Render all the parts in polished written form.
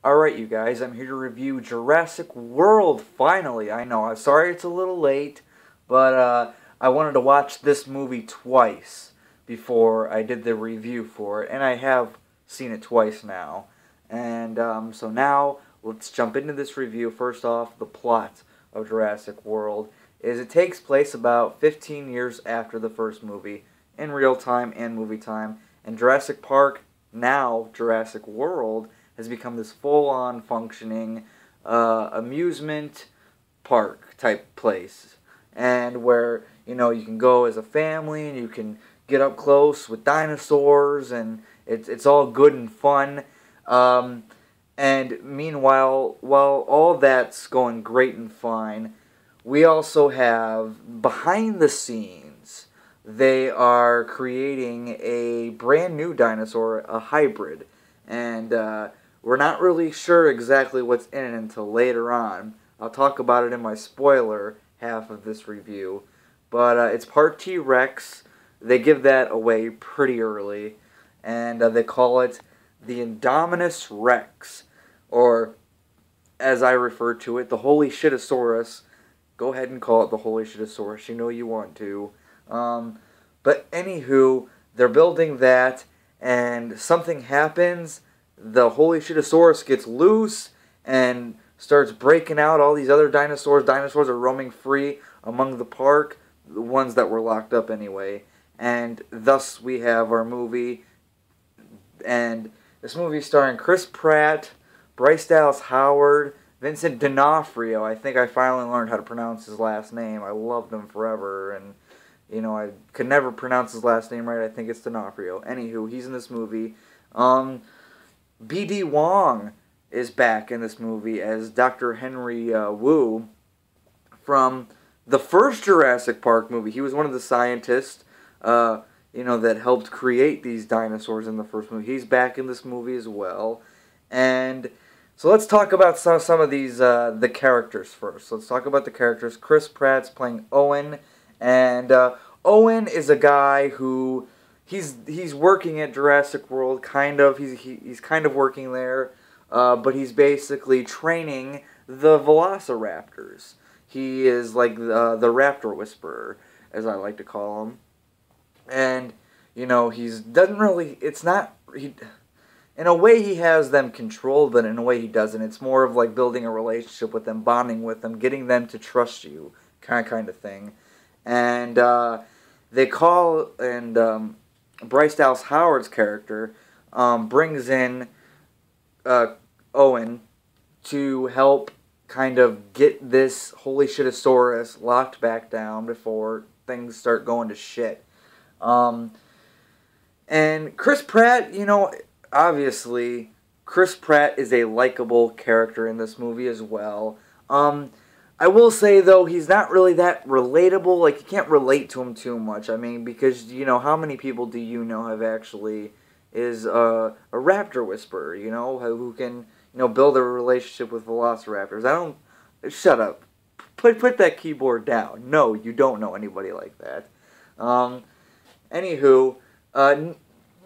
Alright, you guys, I'm here to review Jurassic World, finally. I know, I'm sorry it's a little late, but I wanted to watch this movie twice before I did the review for it, and I have seen it twice now. And so now, let's jump into this review. First off, the plot of Jurassic World is it takes place about 15 years after the first movie, in real time and movie time, and Jurassic Park, now Jurassic World, has become this full-on functioning amusement park type place, and where you can go as a family and you can get up close with dinosaurs, and it's all good and fun. And meanwhile, while all that's going great and fine, we also have behind the scenes they are creating a brand new dinosaur, a hybrid, and we're not really sure exactly what's in it until later on. I'll talk about it in my spoiler half of this review. But it's part T-Rex. They give that away pretty early. And they call it the Indominus Rex. Or, as I refer to it, the Holy Shitosaurus. Go ahead and call it the Holy Shitosaurus. You know you want to. But anywho, they're building that. And something happens. The Holy Shitosaurus gets loose and starts breaking out all these other dinosaurs. Dinosaurs are roaming free among the park, the ones that were locked up anyway. And thus we have our movie. And this movie is starring Chris Pratt, Bryce Dallas Howard, Vincent D'Onofrio. I think I finally learned how to pronounce his last name. I loved him forever, and I could never pronounce his last name right. I think it's D'Onofrio. Anywho, he's in this movie. B.D. Wong is back in this movie as Dr. Henry Wu from the first Jurassic Park movie. He was one of the scientists, that helped create these dinosaurs in the first movie. He's back in this movie as well. And so let's talk about some of these, the characters first. Let's talk about the characters. Chris Pratt's playing Owen, and Owen is a guy who... He's working at Jurassic World, kind of. He's kind of working there, but he's basically training the Velociraptors. He is like the Raptor Whisperer, as I like to call him. And doesn't really. It's not. In a way, he has them controlled, but in a way, he doesn't. It's more of like building a relationship with them, bonding with them, getting them to trust you, kind of thing. And they call and. Bryce Dallas Howard's character brings in Owen to help kind of get this Holy Shitosaurus locked back down before things start going to shit. And Chris Pratt, obviously, Chris Pratt is a likable character in this movie as well. I will say, though, he's not really that relatable. Like, you can't relate to him too much. I mean, because, how many people do you know have actually is a raptor whisperer, who can, build a relationship with velociraptors? Shut up. Put that keyboard down. No, you don't know anybody like that. Anywho,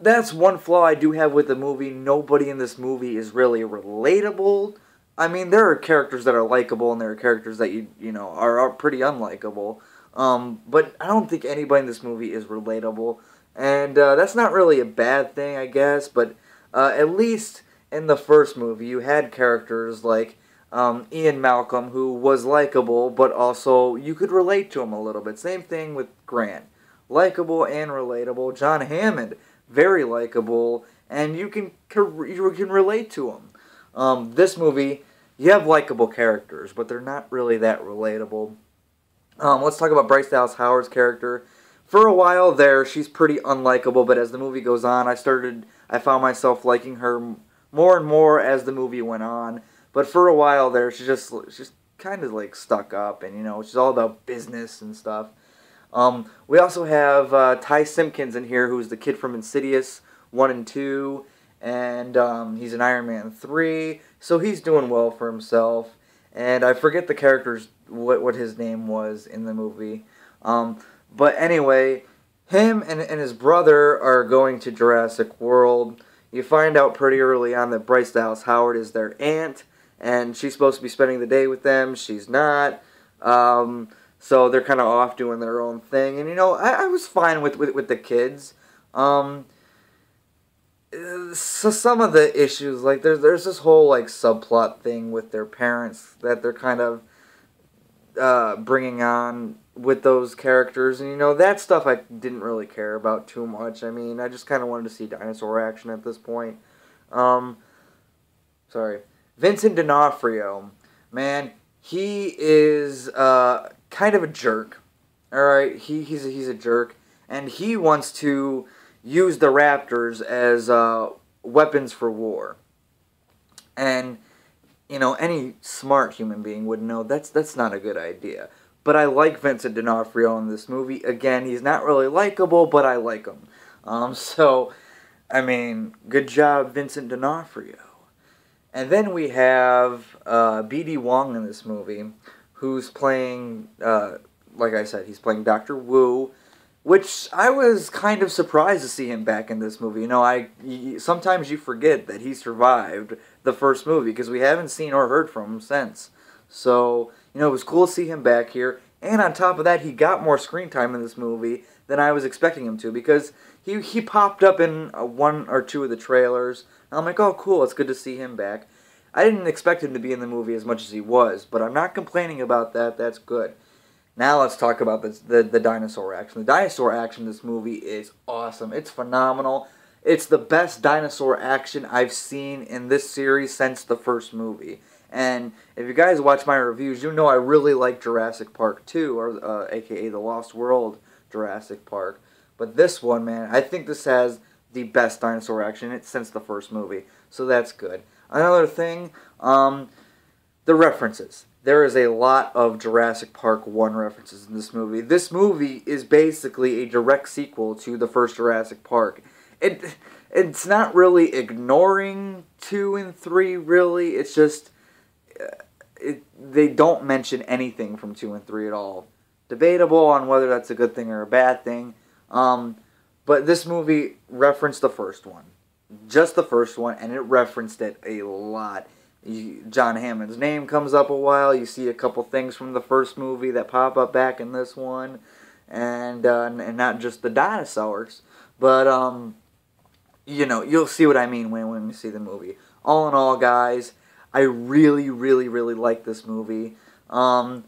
that's one flaw I do have with the movie. Nobody in this movie is really relatable. I mean, there are characters that are likable, and there are characters that are pretty unlikable. But I don't think anybody in this movie is relatable, and that's not really a bad thing, I guess. But at least in the first movie, you had characters like Ian Malcolm, who was likable, but also you could relate to him a little bit. Same thing with Grant, likable and relatable. John Hammond, very likable, and you can relate to him. This movie. You have likable characters, but they're not really that relatable. Let's talk about Bryce Dallas Howard's character. For a while there, she's pretty unlikable, but as the movie goes on, I found myself liking her more and more as the movie went on. But for a while there, she's kind of like stuck up, and she's all about business and stuff. We also have Ty Simpkins in here, who's the kid from Insidious 1 and 2. And he's in Iron Man 3, so he's doing well for himself. And I forget the character's, what his name was in the movie. But anyway, him and his brother are going to Jurassic World. you find out pretty early on that Bryce Dallas Howard is their aunt, and she's supposed to be spending the day with them. She's not. So they're kind of off doing their own thing. And, I was fine with the kids. So some of the issues, like, there's this whole, like, subplot thing with their parents that they're kind of bringing on with those characters. And, that stuff I didn't really care about too much. I mean, I just kind of wanted to see dinosaur action at this point. Sorry. Vincent D'Onofrio, man, he is kind of a jerk. Alright, he's a jerk. And he wants to use the raptors as weapons for war. And, any smart human being would know that's not a good idea. But I like Vincent D'Onofrio in this movie. Again, he's not really likable, but I like him. So, I mean, good job, Vincent D'Onofrio. And then we have B.D. Wong in this movie, who's playing, like I said, he's playing Dr. Wu, which I was kind of surprised to see him back in this movie. Sometimes you forget that he survived the first movie, because we haven't seen or heard from him since. So, it was cool to see him back here. And on top of that, he got more screen time in this movie than I was expecting him to, because he popped up in one or two of the trailers. And I'm like, oh, cool, it's good to see him back. I didn't expect him to be in the movie as much as he was, but I'm not complaining about that. That's good. Now let's talk about the dinosaur action. The dinosaur action in this movie is awesome. It's phenomenal. It's the best dinosaur action I've seen in this series since the first movie. And if you guys watch my reviews, you know I really like Jurassic Park 2, or aka The Lost World Jurassic Park. But this one, man, I think this has the best dinosaur action since the first movie. So that's good. Another thing, the references. There is a lot of Jurassic Park 1 references in this movie. This movie is basically a direct sequel to the first Jurassic Park. It's not really ignoring 2 and 3, really. It's just, they don't mention anything from 2 and 3 at all. Debatable on whether that's a good thing or a bad thing. But this movie referenced the first one. Just the first one, and it referenced it a lot. John Hammond's name comes up a while. You see a couple things from the first movie that pop up back in this one. And not just the dinosaurs. But, you'll see what I mean when you see the movie. All in all, guys, I really, really, really like this movie. Like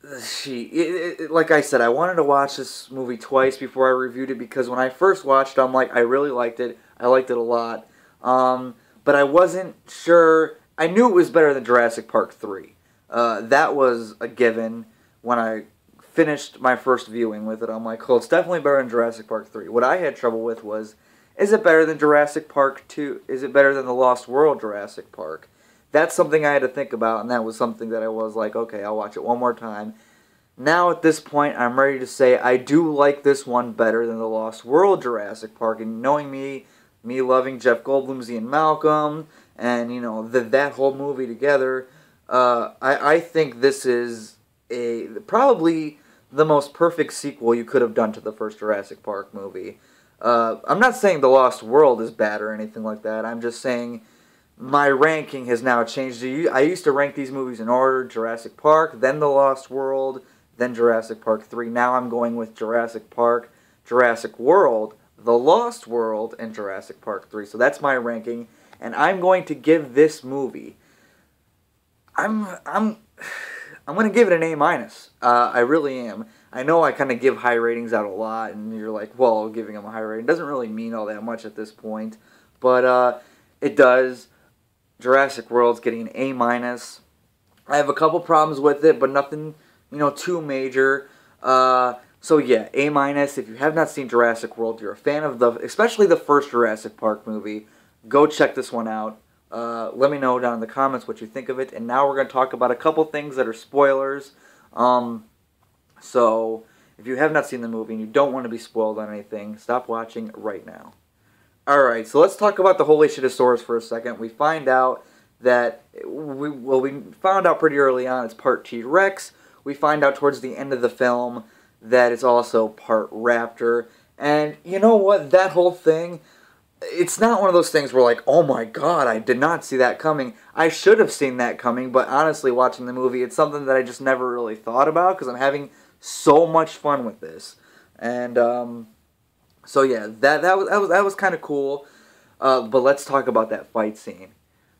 I said, I wanted to watch this movie twice before I reviewed it, because when I first watched it, I'm like, I really liked it. I liked it a lot. But I wasn't sure. I knew it was better than Jurassic Park 3. That was a given when I finished my first viewing with it. I'm like, oh, it's definitely better than Jurassic Park 3. What I had trouble with was, is it better than Jurassic Park 2? Is it better than the Lost World Jurassic Park? That's something I had to think about, and that was something that I was like, okay, I'll watch it one more time. Now at this point, I'm ready to say I do like this one better than the Lost World Jurassic Park. And knowing me loving Jeff Goldblum's Ian Malcolm, and that whole movie together, I think this is probably the most perfect sequel you could have done to the first Jurassic Park movie. I'm not saying The Lost World is bad or anything like that. I'm just saying my ranking has now changed. I used to rank these movies in order: Jurassic Park, then The Lost World, then Jurassic Park 3. Now I'm going with Jurassic Park, Jurassic World, The Lost World, and Jurassic Park 3. So that's my ranking, and I'm going to give this movie, I'm going to give it an A-. I really am. I know I kind of give high ratings out a lot, and you're like, well, giving them a high rating doesn't really mean all that much at this point, but it does. Jurassic World's getting an A-. I have a couple problems with it, but nothing, too major. So yeah, A-. If you have not seen Jurassic World, you're a fan of especially the first Jurassic Park movie, go check this one out. Let me know down in the comments what you think of it. And now we're going to talk about a couple things that are spoilers. So if you have not seen the movie and you don't want to be spoiled on anything, stop watching right now. Alright, so let's talk about the Holy Shitosaurus for a second. We find out that, we found out pretty early on it's part T-Rex. We find out towards the end of the film that it's also part raptor. And you know what? That whole thing, it's not one of those things where like, oh my god, I did not see that coming. I should have seen that coming, but honestly, watching the movie, it's something that I just never really thought about because I'm having so much fun with this. And so yeah, that was kind of cool. But let's talk about that fight scene.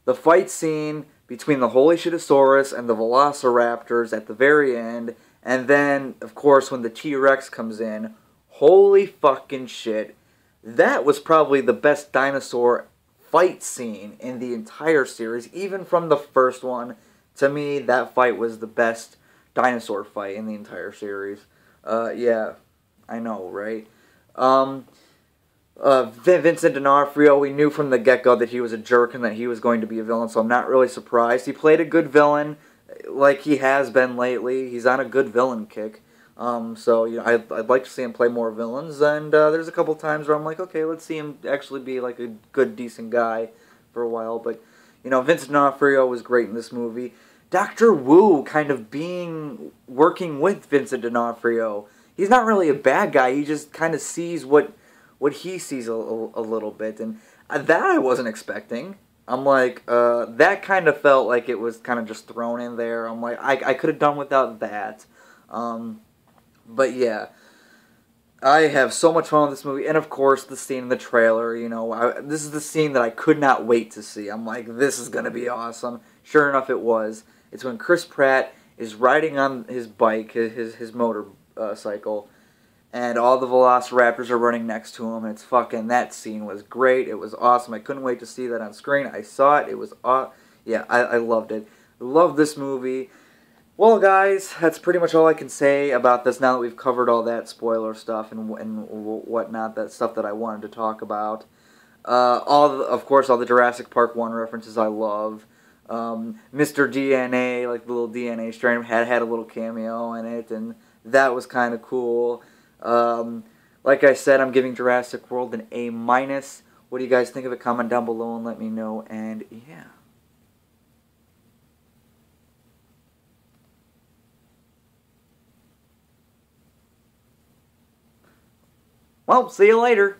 The fight scene between the Holy Shitosaurus and the Velociraptors at the very end, and then, of course, when the T-Rex comes in, holy fucking shit. That was probably the best dinosaur fight scene in the entire series, even from the first one. To me, that fight was the best dinosaur fight in the entire series. Yeah, I know, right? Um, Vincent D'Onofrio, we knew from the get-go that he was a jerk and that he was going to be a villain, so I'm not really surprised. He played a good villain, like he has been lately. He's on a good villain kick. So, you know, I'd like to see him play more villains, and there's a couple times where I'm like, okay, let's see him actually be like a good, decent guy for a while. But, you know, Vincent D'Onofrio was great in this movie. Dr. Wu kind of working with Vincent D'Onofrio. He's not really a bad guy, he just kind of sees what he sees a little bit, and that I wasn't expecting. I'm like, that kind of felt like it was kind of just thrown in there. I'm like, I could have done without that. But yeah, I have so much fun with this movie, and of course the scene in the trailer, you know, this is the scene that I could not wait to see. I'm like, this is going to be awesome. Sure enough, it was. It's when Chris Pratt is riding on his bike, his motorcycle, and all the Velociraptors are running next to him, and it's fucking, that scene was great. It was awesome. I couldn't wait to see that on screen. I saw it. It was, yeah, I loved it. I love this movie. Well, guys, that's pretty much all I can say about this now that we've covered all that spoiler stuff and whatnot, that stuff that I wanted to talk about. Of course, all the Jurassic Park 1 references I love. Mr. DNA, like the little DNA strain, had a little cameo in it, and that was kind of cool. Like I said, I'm giving Jurassic World an A-. What do you guys think of it? Comment down below and let me know, and yeah. Well, see you later.